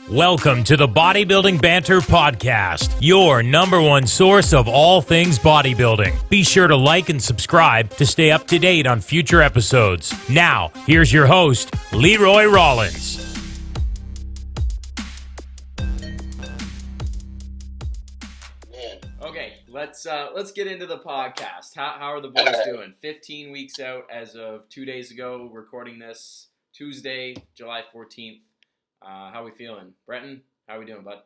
Welcome to the Bodybuilding Banter podcast, your number one source of all things bodybuilding. Be sure to like and subscribe to stay up to date on future episodes. Now, here's your host, Leroy Rollins. Okay, let's get into the podcast. How are the boys doing? 15 weeks out as of 2 days ago, recording this Tuesday, July 14th. How are we feeling? Breton, how are we doing, bud?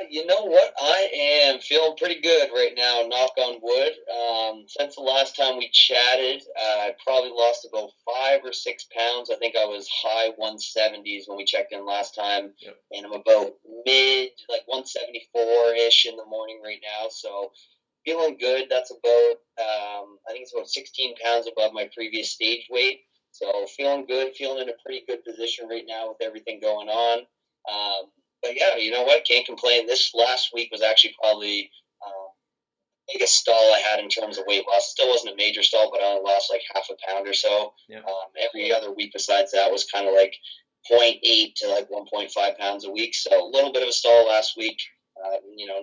You know what? I am feeling pretty good right now, knock on wood. Since the last time we chatted, I probably lost about 5 or 6 pounds. I think I was high 170s when we checked in last time. Yep. And I'm about mid, like 174-ish in the morning right now. So feeling good. That's about, I think it's about 16 pounds above my previous stage weight. So feeling good, feeling in a pretty good position right now with everything going on. But yeah, you know what? Can't complain. This last week was actually probably the biggest stall I had in terms of weight loss. It still wasn't a major stall, but I only lost like half a pound or so. Yep. Every other week besides that was kind of like 0.8 to like 1.5 pounds a week. So a little bit of a stall last week.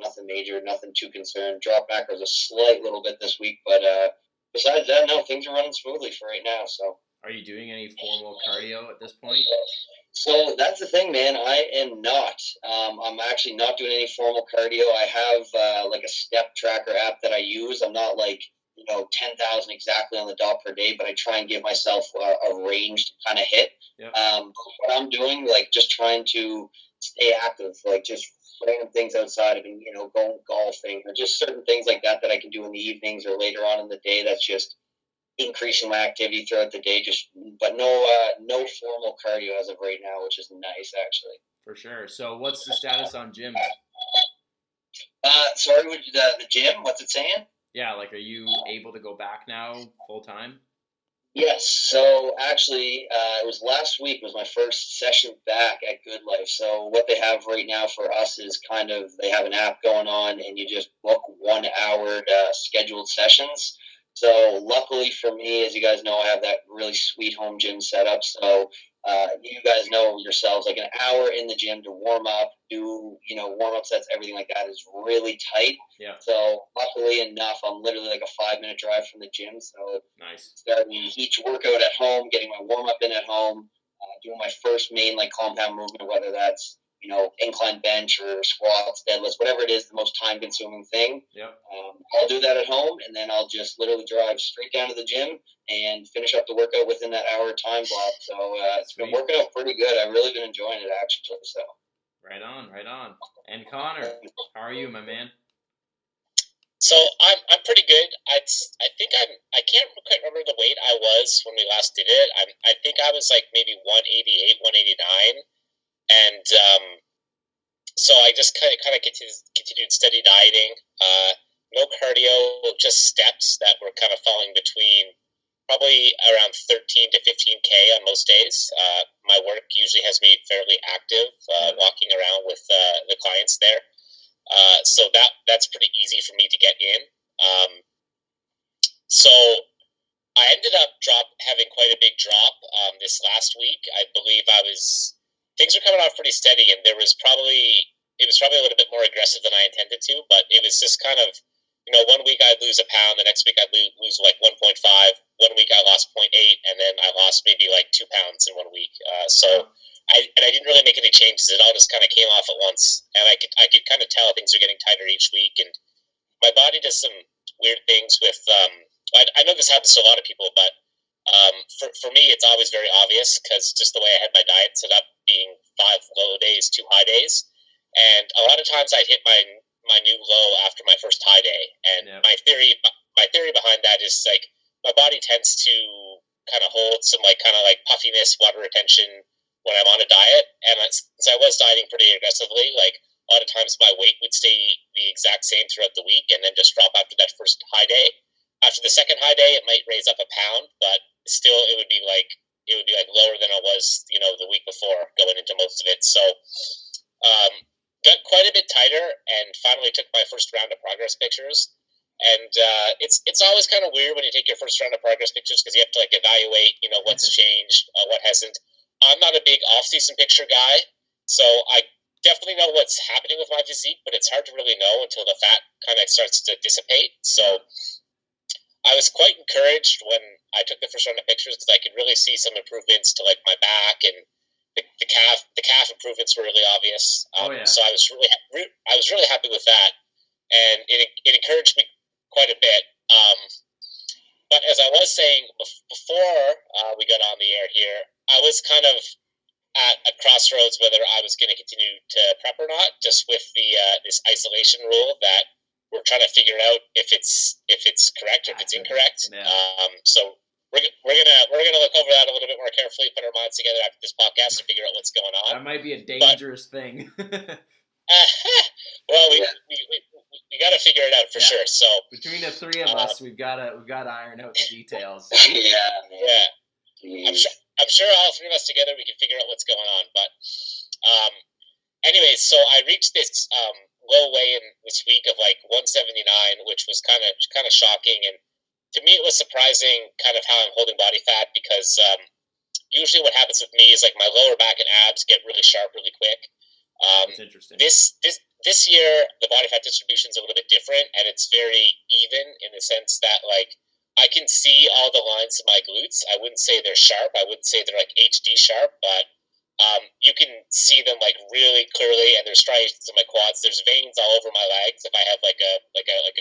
Nothing major, nothing too concerned. Drop back was a slight little bit this week, but besides that, no, things are running smoothly for right now. So. Are you doing any formal cardio at this point? So that's the thing, man. I am not. I'm actually not doing any formal cardio. I have like a step tracker app that I use. I'm not like 10,000 exactly on the dot per day, but I try and give myself a range to kind of hit. Yep. What I'm doing, like just trying to stay active, like just random things outside of, going golfing or just certain things like that I can do in the evenings or later on in the day. That's just increasing my activity throughout the day, but no formal cardio as of right now, which is nice actually. For sure. So what's the status on gyms? Sorry, the gym? What's it saying? Yeah, like are you able to go back now full time? Yes. So actually, it was last week was my first session back at Good Life. So what they have right now for us is kind of they have an app going on, and you just book 1 hour scheduled sessions. So luckily for me, as you guys know, I have that really sweet home gym set up. So you guys know yourselves, like an hour in the gym to warm up, do, warm-up sets, everything like that is really tight. Yeah. So luckily enough, I'm literally like a 5-minute drive from the gym. So nice. Starting each workout at home, getting my warm-up in at home, doing my first main like compound movement, whether that's incline bench or squats, deadlifts, whatever it is, the most time-consuming thing. Yep. I'll do that at home, and then I'll just literally drive straight down to the gym and finish up the workout within that hour time block. So it's been working out pretty good. I've really been enjoying it, actually. So. Right on. And Connor, how are you, my man? So I'm pretty good. I can't quite remember the weight I was when we last did it. I think I was like maybe 188, 189. And so I just kind of continued steady dieting, no cardio, just steps that were kind of falling between probably around 13 to 15K on most days. My work usually has me fairly active, walking around with the clients there. So that's pretty easy for me to get in. So I ended up having quite a big drop this last week. I believe things were coming off pretty steady, and it was probably a little bit more aggressive than I intended to, but it was just kind of, 1 week I'd lose a pound, the next week I'd lose like 1.5, 1 week I lost 0.8, and then I lost maybe like 2 pounds in 1 week. I didn't really make any changes. It all just kind of came off at once, and I could kind of tell things are getting tighter each week, and my body does some weird things with, I know this happens to a lot of people, but for me, it's always very obvious because just the way I had my diet set up, being 5 low days, 2 high days, and a lot of times I'd hit my new low after my first high day. And my theory behind that is like my body tends to kind of hold some like kind of like puffiness, water retention when I'm on a diet. And since I was dieting pretty aggressively, like a lot of times my weight would stay the exact same throughout the week and then just drop after that first high day. After the second high day, it might raise up a pound, but still it would be like lower than I was, the week before going into most of it. So got quite a bit tighter and finally took my first round of progress pictures. And it's always kind of weird when you take your first round of progress pictures because you have to like evaluate, what's changed, what hasn't. I'm not a big off-season picture guy. So I definitely know what's happening with my physique, but it's hard to really know until the fat kind of starts to dissipate. So I was quite encouraged when I took the first round of pictures because I could really see some improvements to like my back and the calf improvements were really obvious. So I was really happy with that, and it encouraged me quite a bit. But as I was saying before we got on the air here, I was kind of at a crossroads whether I was going to continue to prep or not, just with the this isolation rule that we're trying to figure out if it's correct or if it's incorrect. Yeah. So we're gonna look over that a little bit more carefully, put our minds together after this podcast to figure out what's going on. That might be a dangerous thing. Well, we got to figure it out for sure. So between the three of us, we've got to iron out the details. Yeah. I'm sure all three of us together we can figure out what's going on. But anyways, so I reached this low weigh-in this week of like 179, which was kind of shocking, and to me it was surprising kind of how I'm holding body fat because usually what happens with me is like my lower back and abs get really sharp really quick. That's interesting. This year the body fat distribution is a little bit different, and it's very even in the sense that like I can see all the lines of my glutes. I wouldn't say they're sharp. I wouldn't say they're like HD sharp, but you can see them like really clearly, and there's striations in my quads. There's veins all over my legs if I have like a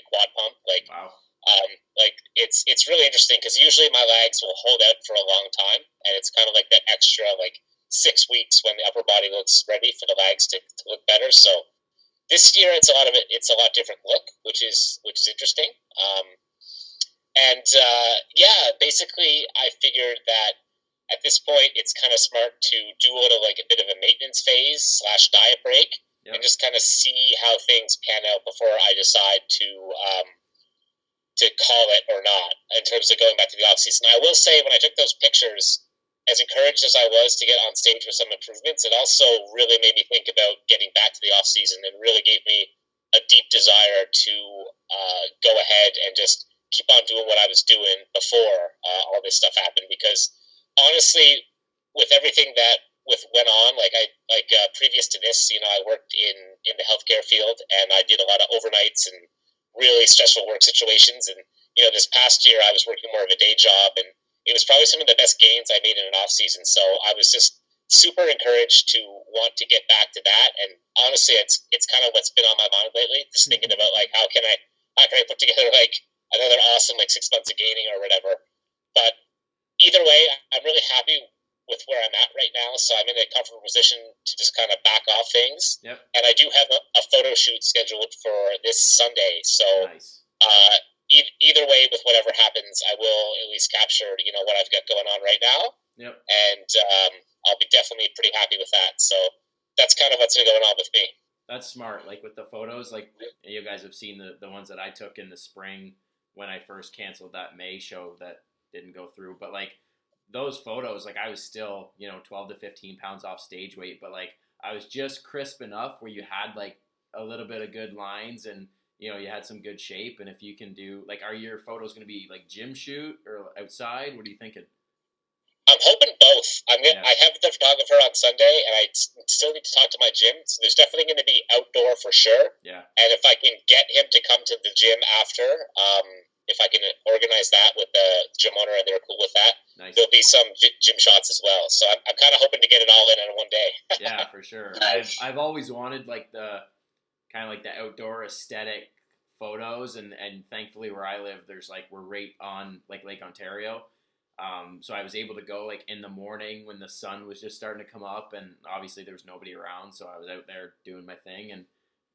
quad pump. Like wow. Like it's really interesting because usually my legs will hold out for a long time, and it's kind of like that extra like 6 weeks when the upper body looks ready for the legs to look better. So this year it's a lot different look, which is interesting. Basically I figured that at this point it's kind of smart to do a little like a bit of a maintenance phase / diet break and just kind of see how things pan out before I decide to call it or not in terms of going back to the off season. I will say when I took those pictures, as encouraged as I was to get on stage with some improvements, it also really made me think about getting back to the off season and really gave me a deep desire to go ahead and just keep on doing what I was doing before all this stuff happened. Because honestly, with everything that went on, previous to this, I worked in the healthcare field, and I did a lot of overnights and really stressful work situations. And this past year, I was working more of a day job, and it was probably some of the best gains I made in an off season. So I was just super encouraged to want to get back to that. And honestly, it's kind of what's been on my mind lately, just thinking about like how can I put together like another awesome like 6 months of gaining or whatever. But either way, I'm really happy with where I'm at right now. So I'm in a comfortable position to just kind of back off things. Yep. And I do have a photo shoot scheduled for this Sunday. So nice. Either way, with whatever happens, I will at least capture what I've got going on right now. Yep. And I'll be definitely pretty happy with that. So that's kind of what's been going on with me. That's smart. Like with the photos, like you guys have seen the ones that I took in the spring when I first canceled that May show that didn't go through. But like those photos, like I was still 12 to 15 pounds off stage weight, but like I was just crisp enough where you had like a little bit of good lines and you had some good shape. And if you can do like, are your photos going to be like gym shoot or outside? What are you thinking? I'm hoping both. I have the photographer on Sunday, and I still need to talk to my gym. So there's definitely going to be outdoor for sure. Yeah. And if I can get him to come to the gym after, if I can organize that with the gym owner and they're cool with that, nice. There'll be some gym shots as well. So I'm kind of hoping to get it all in one day. Yeah, for sure. I've always wanted like the kind of like the outdoor aesthetic photos, and thankfully where I live, we're right on like Lake Ontario. So I was able to go like in the morning when the sun was just starting to come up, and obviously there was nobody around, so I was out there doing my thing, and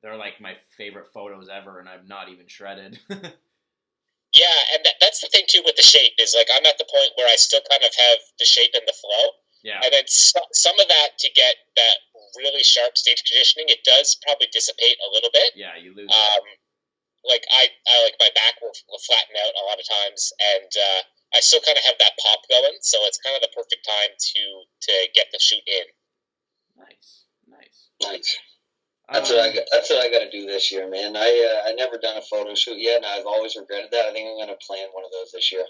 they're like my favorite photos ever, and I'm not even shredded. Yeah, and that's the thing too with the shape is like I'm at the point where I still kind of have the shape and the flow. Yeah. And then some of that to get that really sharp stage conditioning, it does probably dissipate a little bit. Yeah, you lose. Like I like my back will flatten out a lot of times, and I still kind of have that pop going, so it's kind of the perfect time to get the shoot in. Nice. That's what I got to do this year, man. I never done a photo shoot yet, and I've always regretted that. I think I'm going to plan one of those this year, 100%.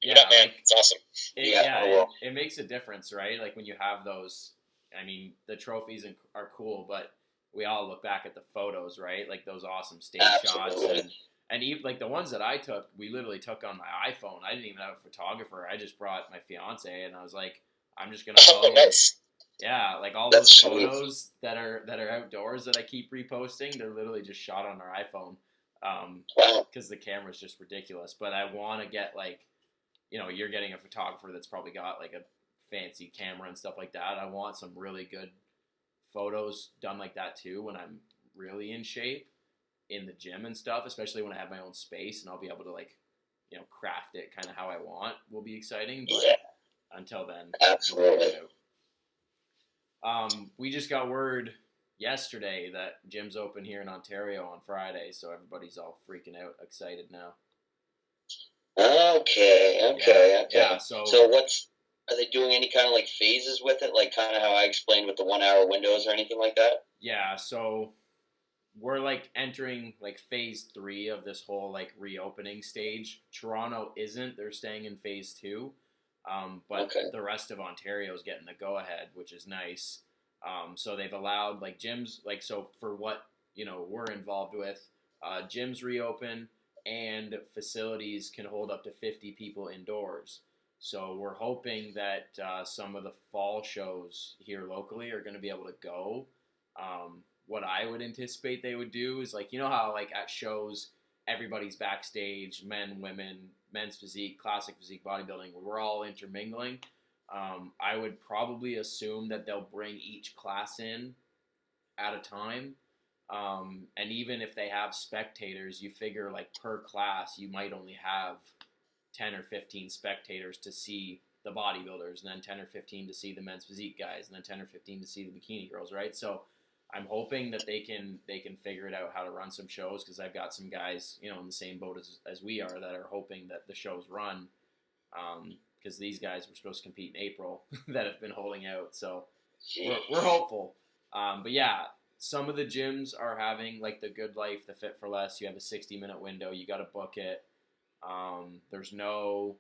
Yeah, man, it's awesome. It makes a difference, right? Like when you have those, I mean, the trophies are cool, but we all look back at the photos, right? Like those awesome stage shots, and even like the ones that I took, we literally took on my iPhone. I didn't even have a photographer. I just brought my fiance, and I was like, I'm just gonna post. Yeah, like all those photos that are outdoors that I keep reposting, they're literally just shot on our iPhone, because the camera's just ridiculous. But I want to get like, you're getting a photographer that's probably got like a fancy camera and stuff like that. I want some really good photos done like that too when I'm really in shape in the gym and stuff, especially when I have my own space and I'll be able to like, craft it kind of how I want. Will be exciting, but until then, absolutely. We just got word yesterday that gym's open here in Ontario on Friday, so everybody's all freaking out, excited now. Okay. Yeah, so are they doing any kind of like phases with it, like kind of how I explained with the 1 hour windows or anything like that? Yeah, so we're like entering like phase 3 of this whole like reopening stage. Toronto isn't; they're staying in phase 2, but the rest of Ontario is getting the go ahead, which is nice. So they've allowed like gyms, like so for what we're involved with, gyms reopen and facilities can hold up to 50 people indoors. So we're hoping that some of the fall shows here locally are going to be able to go. What I would anticipate they would do is like, how like at shows, everybody's backstage, men, women, men's physique, classic physique, bodybuilding, we're all intermingling. I would probably assume that they'll bring each class in at a time. And even if they have spectators, you figure like per class, you might only have 10 or 15 spectators to see the bodybuilders, and then 10 or 15 to see the men's physique guys, and then 10 or 15 to see the bikini girls, right? So I'm hoping that they can figure it out how to run some shows, because I've got some guys, in the same boat as we are that are hoping that the shows run, because these guys were supposed to compete in April that have been holding out. So we're hopeful. But yeah, some of the gyms are having like the Good Life, the Fit for Less. You have a 60-minute window. You got to book it. There's no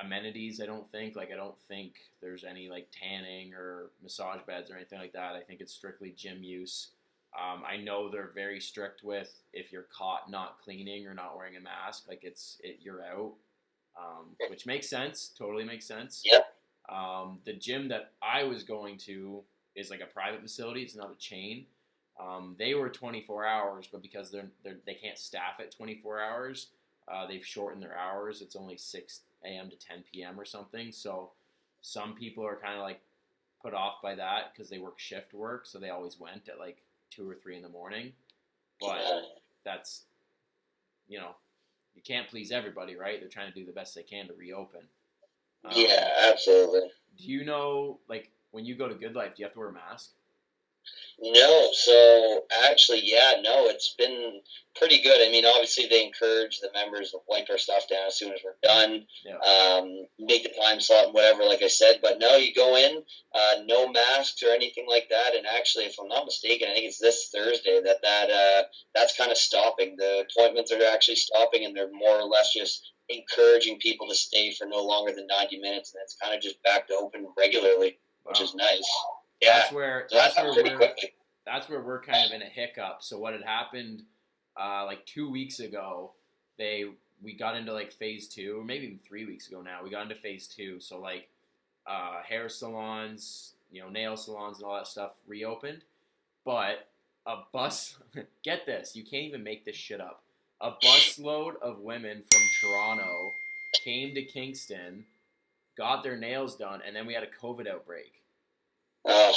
amenities, I don't think. Like, I don't think there's any like tanning or massage beds or anything like that. I think it's strictly gym use. I know they're very strict with if you're caught not cleaning or not wearing a mask, like you're out, which makes sense. Totally makes sense. Yep. The gym that I was going to is like a private facility. It's not a chain. They were 24 hours, but because they can't staff it 24 hours, they've shortened their hours. It's only 6 a.m. to 10 p.m. or something. So some people are kind of like put off by that because they work shift work. So they always went at like 2 or 3 in the morning. But that's, you can't please everybody, right? They're trying to do the best they can to reopen. Yeah, absolutely. Do you know, like, when you go to Good Life, do you have to wear a mask? No, so actually, no, it's been pretty good. I mean, obviously, they encourage the members to wipe our stuff down as soon as we're done, make the time slot and whatever, like I said. But no, you go in, no masks or anything like that. And actually, if I'm not mistaken, I think it's this Thursday that's kind of stopping. The appointments are actually stopping, and they're more or less just encouraging people to stay for no longer than 90 minutes. And it's kind of just back to open regularly, which is nice. Yeah, that's where we're kind of in a hiccup. So what had happened like 2 weeks ago, we got into like phase 2, or maybe even 3 weeks ago now. We got into phase 2. So like hair salons, nail salons and all that stuff reopened. But a bus, get this, you can't even make this shit up. A busload of women from Toronto came to Kingston, got their nails done, and then we had a COVID outbreak. Oh,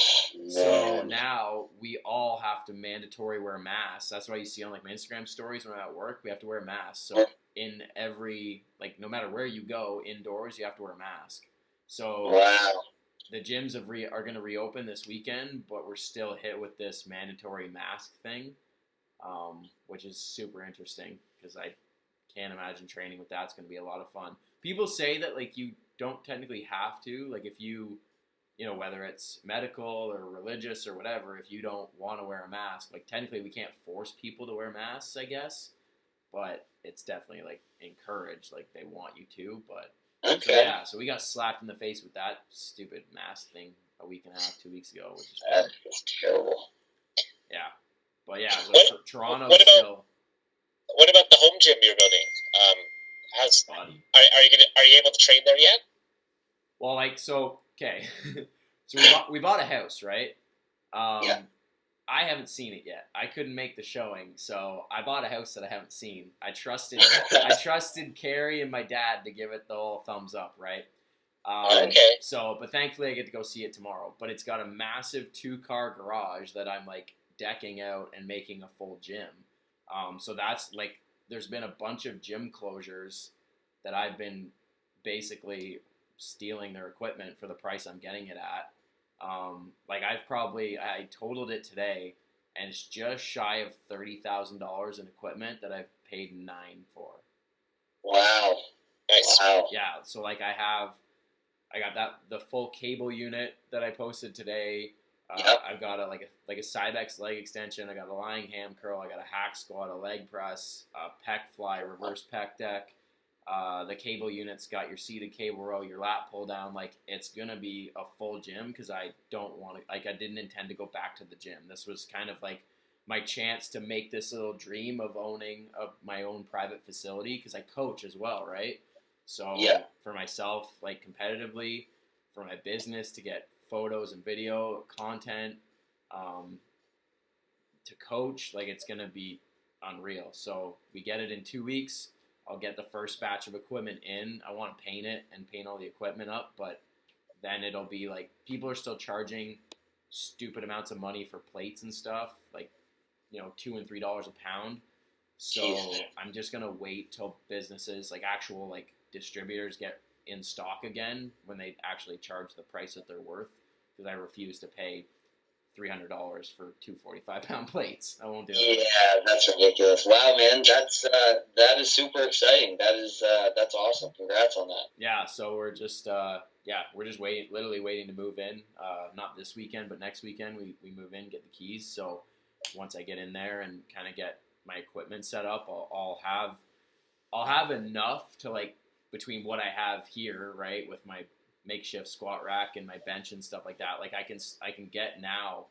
so now we all have to mandatory wear masks. That's why you see on like my Instagram stories when I'm at work, we have to wear masks. So in every, like, no matter where you go indoors, you have to wear a mask. So the gyms are going to reopen this weekend, but we're still hit with this mandatory mask thing, which is super interesting because I can't imagine training with that. It's going to be a lot of fun. People say that like you don't technically have to, like if you whether it's medical or religious or whatever, if you don't want to wear a mask, like technically we can't force people to wear masks, I guess, but it's definitely like encouraged, like they want you to, but so we got slapped in the face with that stupid mask thing a week and a half, 2 weeks ago, which is That is terrible. yeah. But yeah, so Toronto what about, still. What about the home gym you're building? Are you able to train there yet? Well, like, so, okay. So we bought a house, right? Yeah. I haven't seen it yet. I couldn't make the showing, so I bought a house that I haven't seen. I trusted Carrie and my dad to give it the whole thumbs up, right? Okay. So, but thankfully I get to go see it tomorrow. But it's got a massive 2-car garage that I'm like decking out and making a full gym. So that's like, there's been a bunch of gym closures that I've been basically stealing their equipment for the price I'm getting it at. Like I totaled it today, and it's just shy of $30,000 in equipment that I've paid $9 for. Wow. Nice. Wow. Yeah, so like I got the full cable unit that I posted today. Yep. I've got a Cybex leg extension. I got a lying ham curl. I got a hack squat, a leg press, a pec fly, reverse pec deck. The cable unit's got your seated cable row, your lat pull down. Like, it's gonna be a full gym because I don't want to. Like, I didn't intend to go back to the gym. This was kind of like my chance to make this little dream of owning my own private facility because I coach as well, right? So Yeah. for myself, like competitively, for my business to get photos and video content, to coach, like it's gonna be unreal. So we get it in 2 weeks. I'll get the first batch of equipment in. I want to paint it and paint all the equipment up, but then it'll be like people are still charging stupid amounts of money for plates and stuff, like $2 and $3 a pound. So Jesus. I'm just gonna wait till businesses, like actual like distributors, get in stock again when they actually charge the price that they're worth, because I refuse to pay $300 for 2 45-pound plates. I won't do it. Yeah, that's ridiculous. Wow, man, that is super exciting. That's awesome. Congrats on that. Yeah, so we're just literally waiting to move in. Not this weekend, but next weekend we move in, get the keys. So once I get in there and kind of get my equipment set up, I'll have enough to, like, between what I have here, right, with my makeshift squat rack and my bench and stuff like that, like I can get now.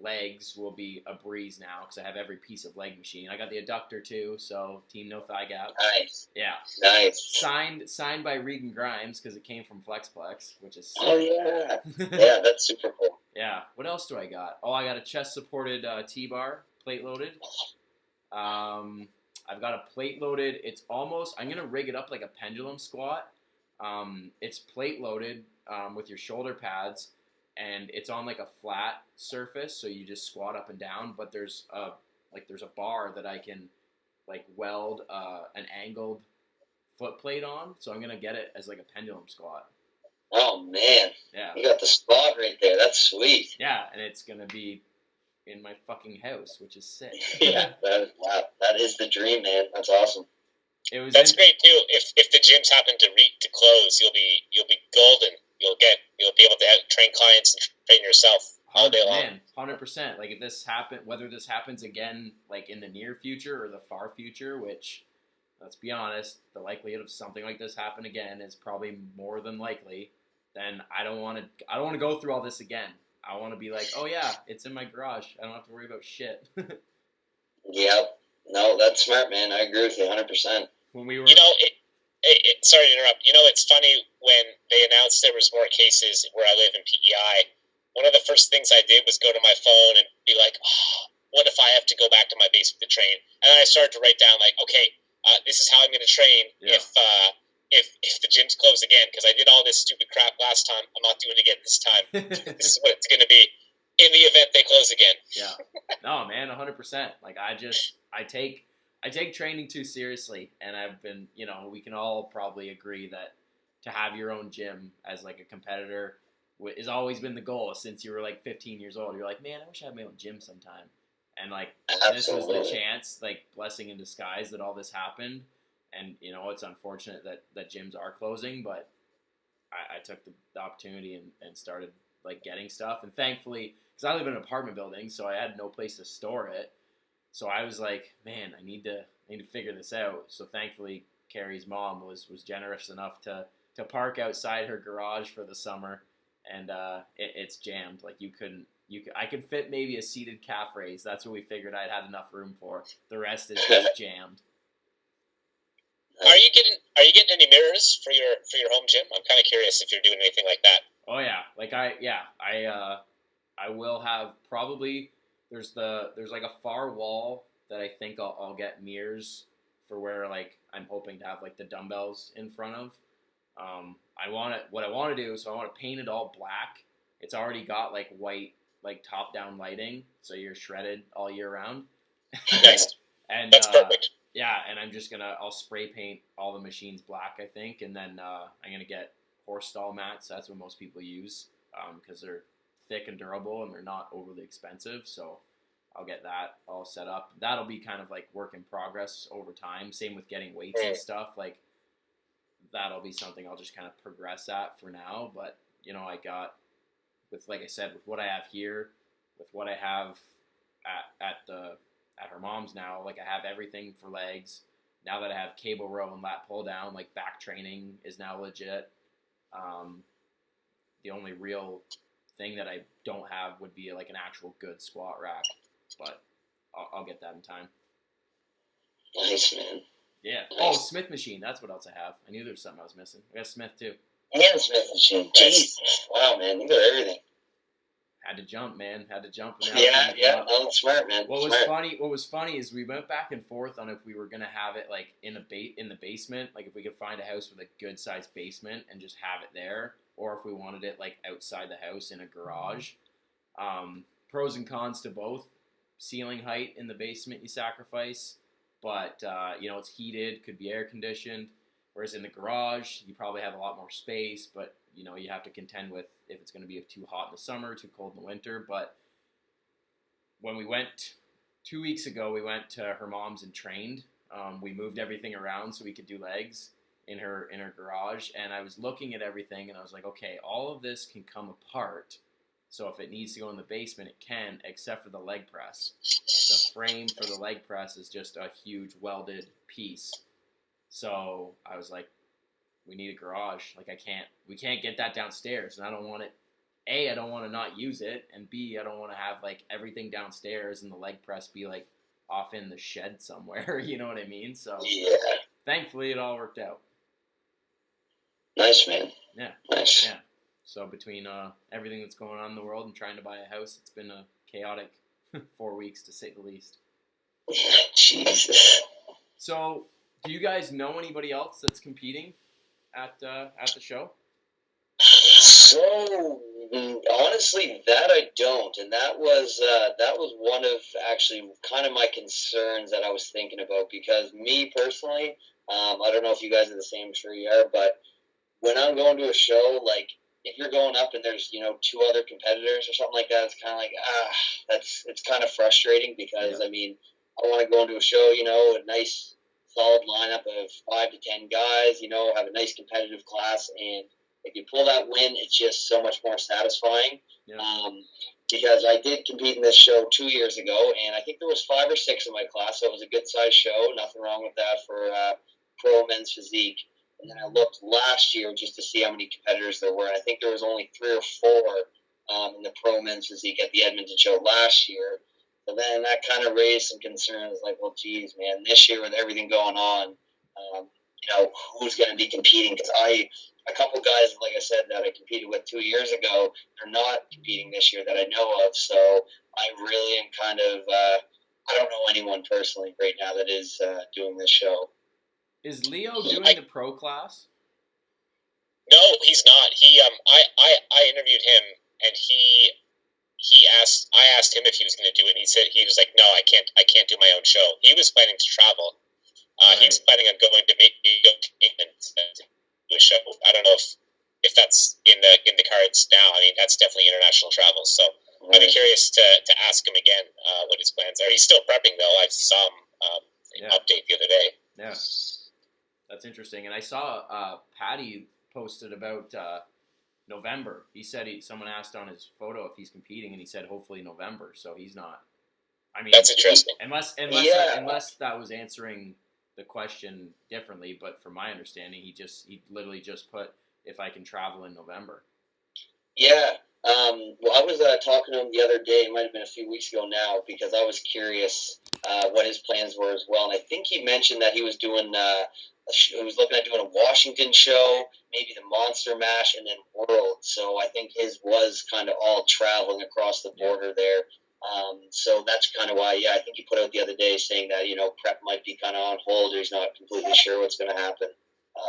Legs will be a breeze now because I have every piece of leg machine. I got the adductor too, so team no thigh gap. Nice. Yeah. Nice. Signed by Regan Grimes because it came from FlexPlex, which is sick. Oh yeah. Yeah, that's super cool. Yeah. What else do I got? Oh, I got a chest supported T-bar, plate loaded. I've got a plate loaded. It's almost, I'm gonna rig it up like a pendulum squat. It's plate loaded with your shoulder pads, and it's on like a flat surface, so you just squat up and down. But there's a bar that I can like weld an angled foot plate on, so I'm gonna get it as like a pendulum squat. Oh man, Yeah. You got the spot right there. That's sweet. Yeah, and it's gonna be in my fucking house, which is sick. Yeah, wow, that is the dream, man. That's awesome. That's great too. If the gyms happen to close, you'll be golden. You'll be able to train clients and train yourself all day long. Man, 100%. Like, if whether this happens again, like in the near future or the far future, which, let's be honest, the likelihood of something like this happen again is probably more than likely. Then I don't want to go through all this again. I want to be like, oh yeah, it's in my garage. I don't have to worry about shit. Yep. No, that's smart, man. I agree with you 100%. When we were, sorry to interrupt. It's funny when they announced there was more cases where I live in PEI. One of the first things I did was go to my phone and be like, oh, what if I have to go back to my basement to train? And then I started to write down, like, okay, this is how I'm going to train if the gyms close again, because I did all this stupid crap last time. I'm not doing it again this time. This is what it's going to be in the event they close again. Yeah. No, man, 100%. Like, I take training too seriously, and I've been, we can all probably agree that to have your own gym as like a competitor has always been the goal since you were like 15 years old. You're like, man, I wish I had my own gym sometime. And like, Absolutely. This was the chance, like, blessing in disguise that all this happened. And, it's unfortunate that gyms are closing, but I took the opportunity and started like getting stuff. And thankfully, because I live in an apartment building, so I had no place to store it. So I was like, man, I need to figure this out. So thankfully, Carrie's mom was generous enough to park outside her garage for the summer and it's jammed. Like I could fit maybe a seated calf raise. That's what we figured I'd had enough room for. The rest is just jammed. Are you getting any mirrors for your home gym? I'm kind of curious if you're doing anything like that. Oh yeah, like I will have probably there's like a far wall that I think I'll get mirrors for where like I'm hoping to have like the dumbbells in front of. What I want to do, so I want to paint it all black. It's already got like white like top down lighting, so you're shredded all year round. Nice. And that's perfect. Yeah, and I'll spray paint all the machines black, I think, and then I'm gonna get horse stall mats. That's what most people use because they're thick and durable and they're not overly expensive. So I'll get that all set up. That'll be kind of like work in progress over time. Same with getting weights and stuff. Like that'll be something I'll just kind of progress at for now. But I got like I said, with what I have here, with what I have at her mom's now, like I have everything for legs. Now that I have cable row and lat pull down, like back training is now legit. The only real thing that I don't have would be like an actual good squat rack, but I'll get that in time. Nice, man. Yeah. Oh, Smith machine. That's what else I have. I knew there was something I was missing. I got Smith too. And Smith machine. Jeez. Wow, man. You got everything. Had to jump, man. Had to jump. Yeah. No, that's smart, man. What was funny is we went back and forth on if we were gonna have it like in the basement, like if we could find a house with a good sized basement and just have it there, or if we wanted it like outside the house in a garage. Pros and cons to both. Ceiling height in the basement you sacrifice, but it's heated, could be air conditioned. Whereas in the garage, you probably have a lot more space, but you have to contend with if it's going to be too hot in the summer, too cold in the winter. But when we went 2 weeks ago, we went to her mom's and trained. We moved everything around so we could do legs in her garage. And I was looking at everything and I was like, okay, all of this can come apart. So if it needs to go in the basement, it can, except for the leg press. The frame for the leg press is just a huge welded piece. So I was like, we need a garage. Like we can't get that downstairs, and I don't want it. A, I don't want to not use it, and B, I don't want to have like everything downstairs and the leg press be like off in the shed somewhere. You know what I mean? So yeah. Thankfully, it all worked out. Nice, man. Yeah. Nice. Yeah. So between everything that's going on in the world and trying to buy a house, it's been a chaotic 4 weeks to say the least. Jesus. So, do you guys know anybody else that's competing at the show? So honestly, that I don't, and that was one of actually kind of my concerns that I was thinking about, because me personally, I don't know if you guys are the same, I'm sure you are, but when I'm going to a show, like if you're going up and there's 2 other competitors or something like that, it's kind of like it's kind of frustrating, because I mean, I want to go into a show, a nice solid lineup of 5 to 10 guys, have a nice competitive class, and if you pull that win, it's just so much more satisfying. Yeah. Because I did compete in this show 2 years ago, and I think there was 5 or 6 in my class, so it was a good-sized show. Nothing wrong with that for pro men's physique. And then I looked last year just to see how many competitors there were, and I think there was only 3 or 4 in the pro men's physique at the Edmonton show last year. So then that kind of raised some concerns, like, well, geez, man, this year with everything going on, who's going to be competing? Because a couple guys, like I said, that I competed with 2 years ago, they're not competing this year that I know of. So I really am kind of, I don't know anyone personally right now that is doing this show. Is Leo doing the pro class? No, he's not. He I interviewed him, and I asked him if he was going to do it, and he was like, no, I can't do my own show. He was planning to travel. Right. He was planning on going to England to do a show. I don't know if that's in the cards now. I mean, that's definitely international travel. So I'd be curious to ask him again what his plans are. He's still prepping though. I saw him update the other day. Yeah, that's interesting. And I saw Patty posted about November. He said someone asked on his photo if he's competing, and he said hopefully November. So he's not. I mean, that's interesting. Unless that was answering the question differently, but from my understanding, he literally just put if I can travel in November. Yeah. Well, I was talking to him the other day. It might have been a few weeks ago now, because I was curious what his plans were as well. And I think he mentioned that he was doing. He was looking at doing a Washington show, maybe the Monster Mash, and then World. So I think his was kind of all traveling across the border there. So that's kind of why, yeah, I think he put out the other day saying that, prep might be kind of on hold, or he's not completely sure what's going to happen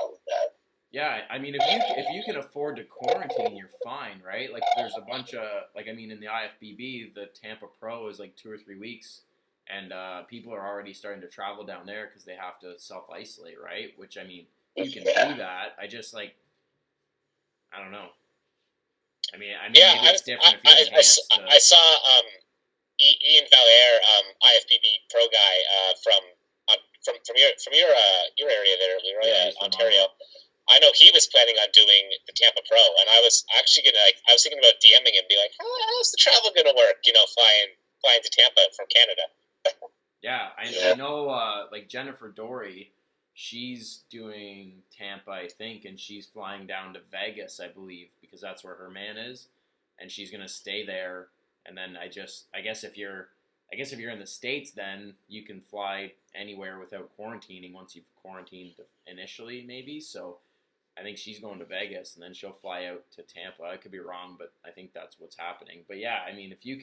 with that. Yeah, I mean, if you can afford to quarantine, you're fine, right? Like, there's a bunch of in the IFBB, the Tampa Pro is like 2 or 3 weeks, and people are already starting to travel down there because they have to self isolate, right? Which, I mean, you can do that. I just I don't know. I mean, Yeah, maybe it's different if you're enhanced. I saw Ian Valliere, IFBB pro guy from your area there, Leroy, Ontario. I know he was planning on doing the Tampa Pro, and I was actually I was thinking about DMing him, and be like, how's the travel gonna work? Flying to Tampa from Canada. Yeah, I know. Jennifer Dory, she's doing Tampa, I think, and she's flying down to Vegas, I believe, because that's where her man is, and she's gonna stay there. And then I guess if you're in the States, then you can fly anywhere without quarantining once you've quarantined initially, maybe. So I think she's going to Vegas, and then she'll fly out to Tampa. I could be wrong, but I think that's what's happening. But yeah, I mean, if you're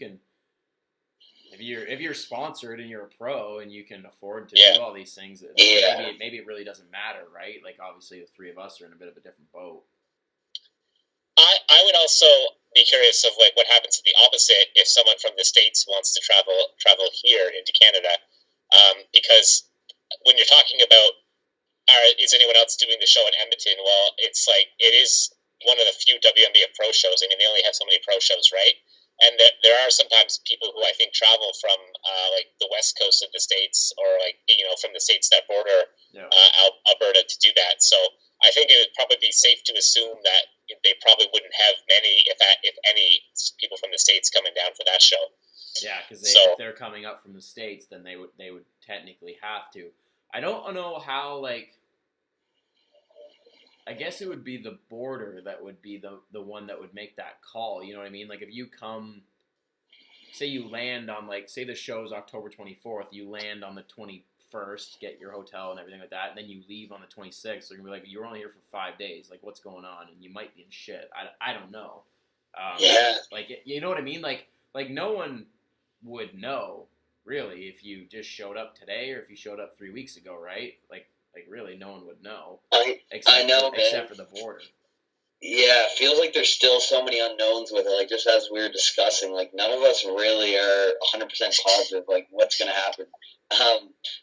sponsored and you're a pro and you can afford to do all these things, maybe it really doesn't matter, right? Like, obviously the three of us are in a bit of a different boat. I would also be curious of what happens to the opposite if someone from the States wants to travel here into Canada, because when you're talking about is anyone else doing the show in Edmonton? Well, it's it is one of the few WNBF pro shows. I mean, they only have so many pro shows, right? And there are sometimes people who I think travel from the west coast of the states, or from the states that border Alberta to do that. So I think it would probably be safe to assume that they probably wouldn't have many, if any, people from the states coming down for that show. Yeah, because if they're coming up from the states, then they would technically have to. I don't know how, I guess it would be the border that would be the one that would make that call. You know what I mean? Like, if you come, say you land on, say the show's October 24th, you land on the 21st, get your hotel and everything like that, and then you leave on the 26th, they're going to be like, you're only here for 5 days. Like, what's going on? And you might be in shit. I don't know. You know what I mean? Like no one would know, really, if you just showed up today or if you showed up 3 weeks ago, right? Like really, no one would know. Except for the border. Yeah, it feels like there's still so many unknowns with it. Just as we were discussing, none of us really are 100% positive, what's going to happen.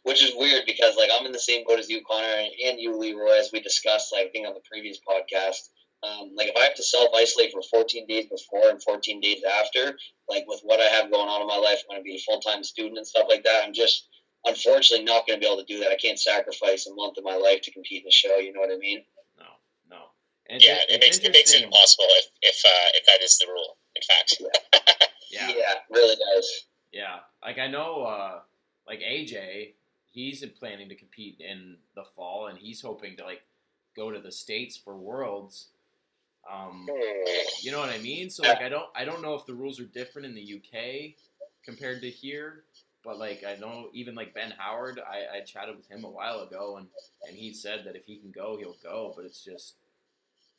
Which is weird because, I'm in the same boat as you, Connor, and you, Leroy, as we discussed, I think on the previous podcast. If I have to self-isolate for 14 days before and 14 days after, with what I have going on in my life, I'm going to be a full-time student and stuff like that, I'm just unfortunately not going to be able to do that. I can't sacrifice a month of my life to compete in the show, you know what I mean? No. It makes it impossible if that is the rule, in fact. Yeah, it really does. Yeah, I know, AJ, he's planning to compete in the fall, and he's hoping to, go to the States for Worlds. You know what I mean? So, I don't know if the rules are different in the UK compared to here, but, I know even, Ben Howard, I chatted with him a while ago, and he said that if he can go, he'll go, but it's just,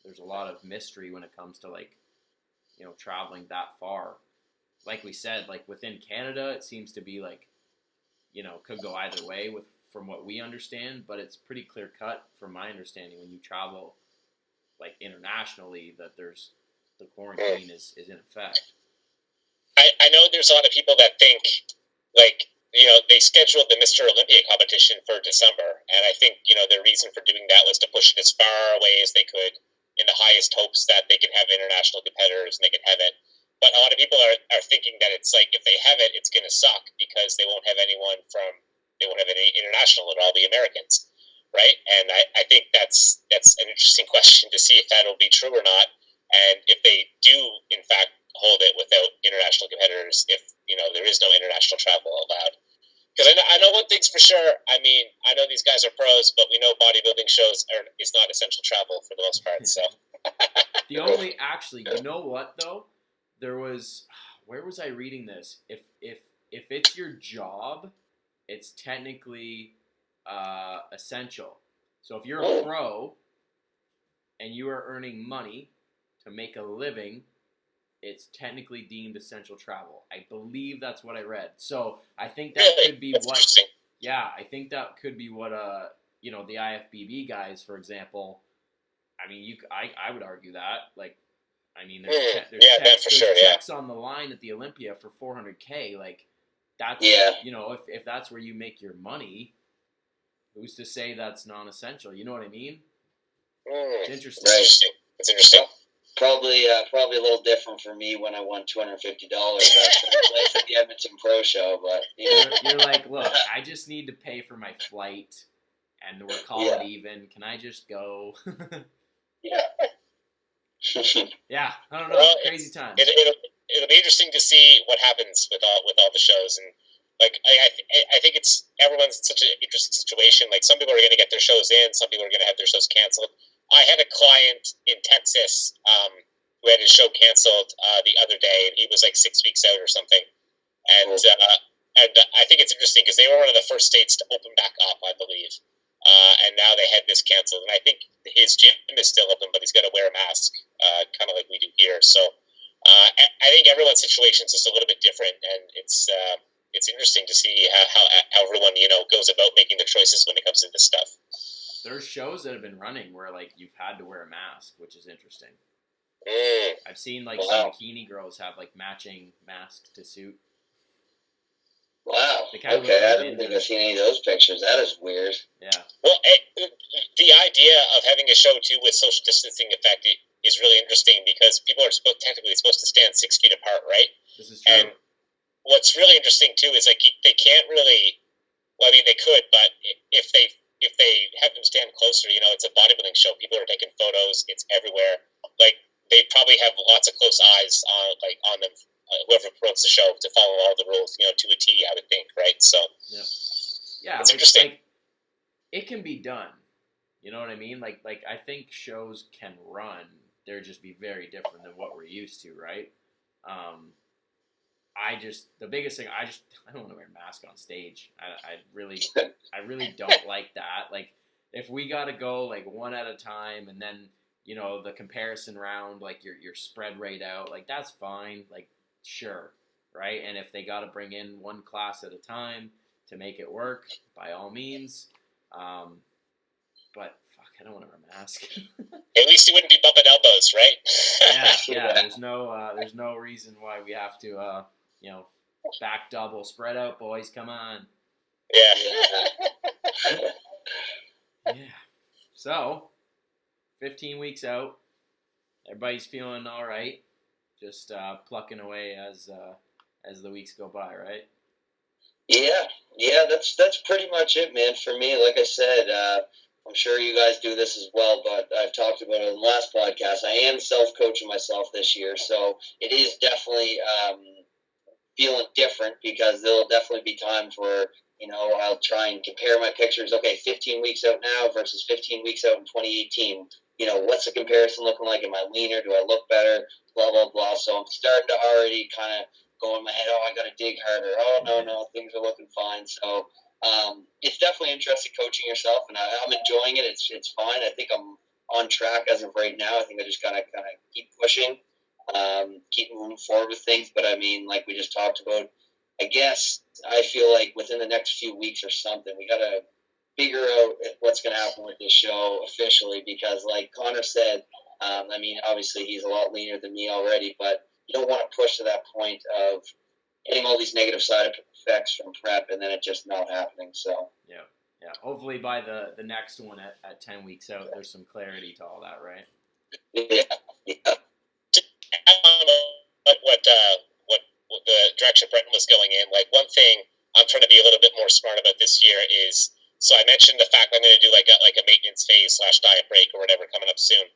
there's a lot of mystery when it comes to, traveling that far. Like we said, within Canada, it seems to be, could go either way from what we understand, but it's pretty clear-cut from my understanding when you travel, internationally, that there's the quarantine is in effect. I know there's a lot of people that think, they scheduled the Mr. Olympia competition for December, and I think, their reason for doing that was to push it as far away as they could in the highest hopes that they could have international competitors and they could have it. But a lot of people are thinking that it's if they have it, it's going to suck because they won't have any international at all, the Americans, right? And I think that's an interesting question to see if that'll be true or not, and if they do, in fact, hold it without international competitors, if, there is no international travel allowed. Because I know one thing's for sure. I mean, I know these guys are pros, but we know bodybuilding shows is not essential travel for the most part. So The only, actually, you know what though? There was, where was I reading this? If it's your job, it's technically essential. So if you're a pro and you are earning money to make a living, it's technically deemed essential travel. I believe that's what I read. So I think that could be That's what. interesting. Yeah, I think that could be what the IFBB guys, for example. I mean, I would argue that. Like, I mean, there's checks on the line at the Olympia for $400K. Like, that's if that's where you make your money, who's to say that's non-essential? You know what I mean? It's interesting. Right. It's interesting. Probably a little different for me when I won $250 at the Edmonton Pro Show, but you're like, look, I just need to pay for my flight, and we'll call it even. Can I just go? Yeah. Yeah, I don't know. Well, crazy times. It'll be interesting to see what happens with all the shows, and like I think it's everyone's in such an interesting situation. Like some people are going to get their shows in, some people are going to have their shows canceled. I had a client in Texas who had his show canceled the other day, and he was like 6 weeks out or something. And I think it's interesting because they were one of the first states to open back up, I believe. And now they had this canceled. And I think his gym is still open, but he's got to wear a mask, kind of like we do here. So I think everyone's situation is just a little bit different, and it's interesting to see how everyone goes about making the choices when it comes to this stuff. There's shows that have been running where like you've had to wear a mask, which is interesting. I've seen like some bikini girls have like matching mask to suit. Wow. Okay, I don't think I've seen any of those pictures. That is weird. Yeah. Well, the idea of having a show too with social distancing effect is really interesting because people are technically supposed to stand 6 feet apart, right? This is true. And what's really interesting too is like they can't really. Well, I mean, they could, but if they have them stand closer, it's a bodybuilding show. People are taking photos. It's everywhere. Like they probably have lots of close eyes on them. Whoever promotes the show to follow all the rules, to a T, I would think, right? So, yeah, it's interesting. Like, it can be done. You know what I mean? Like I think shows can run. They'll just be very different than what we're used to, right? The biggest thing, I don't want to wear a mask on stage. I really don't like that. Like, if we got to go like one at a time, and then the comparison round, like you're spread right out, like that's fine. Like, sure, right? And if they got to bring in one class at a time to make it work, by all means. But fuck, I don't want to wear a mask. At least you wouldn't be bumping elbows, right? Yeah. There's no reason why we have to, back double, spread out, boys. Come on. Yeah. Yeah. So, 15 weeks out. Everybody's feeling all right. Just plucking away as the weeks go by, right? Yeah, that's pretty much it, man. For me, like I said, I'm sure you guys do this as well, but I've talked about it in the last podcast. I am self-coaching myself this year, so it is definitely feeling different because there'll definitely be times where, I'll try and compare my pictures. Okay, 15 weeks out now versus 15 weeks out in 2018. What's the comparison looking like? Am I leaner? Do I look better? Blah, blah, blah. So I'm starting to already kind of go in my head, I got to dig harder. Oh, no, things are looking fine. So it's definitely interesting coaching yourself, and I'm enjoying it. It's fine. I think I'm on track as of right now. I think I just got to kind of keep pushing, keep moving forward with things. But, I mean, like we just talked about, I guess I feel like within the next few weeks or something, we got to figure out what's going to happen with this show officially because, like Connor said, I mean, obviously he's a lot leaner than me already, but you don't want to push to that point of getting all these negative side effects from prep and then it just not happening. So yeah. Hopefully by the next one at 10 weeks out, there's some clarity to all that, right? Yeah. What the direction Breton was going in. Like one thing I'm trying to be a little bit more smart about this year is. So I mentioned the fact I'm going to do like a maintenance phase / diet break or whatever coming up soon,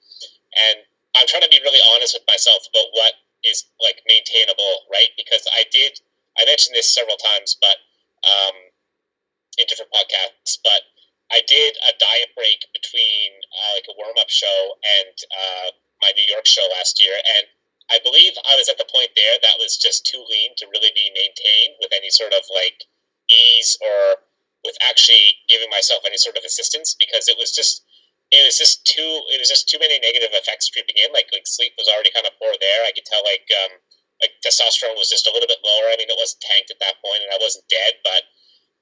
and I'm trying to be really honest with myself about what is like maintainable, right? Because I mentioned this several times, but in different podcasts, but I did a diet break between like a warm up show and too lean to really be maintained with any sort of like ease or with actually giving myself any sort of assistance, because it was just too many negative effects creeping in. Like sleep was already kind of poor there. I could tell like testosterone was just a little bit lower. I mean, it wasn't tanked at that point, and I wasn't dead, but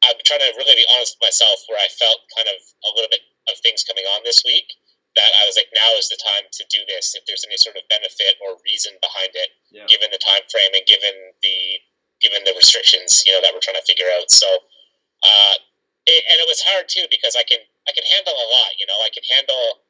I'm trying to really be honest with myself, where I felt kind of a little bit of things coming on this week, that I was like, now is the time to do this if there's any sort of benefit or reason behind it, given the time frame and given the restrictions, that we're trying to figure out. So and it was hard too, because I can handle a lot. I can handle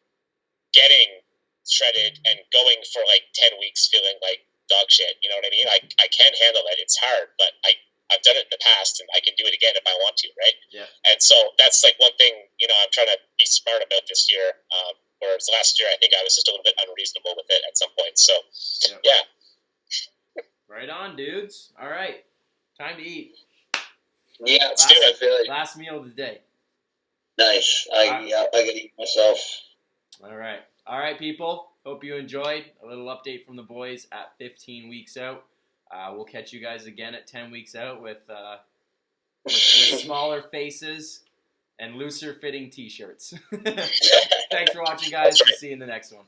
getting shredded and going for like 10 weeks feeling like dog shit. You know what I mean? I can handle it. It's hard, but I've done it in the past, and I can do it again if I want to, right? Yeah. And so that's like one thing, I'm trying to be smart about this year. Whereas last year, I think I was just a little bit unreasonable with it at some point. So, yeah. Right on, dudes. All right. Time to eat. Yeah, let's do it. Last meal of the day. Nice. I gotta eat myself. All right, people. Hope you enjoyed a little update from the boys at 15 weeks out. We'll catch you guys again at 10 weeks out with smaller faces and looser fitting t-shirts. Thanks for watching, guys. We'll see you in the next one.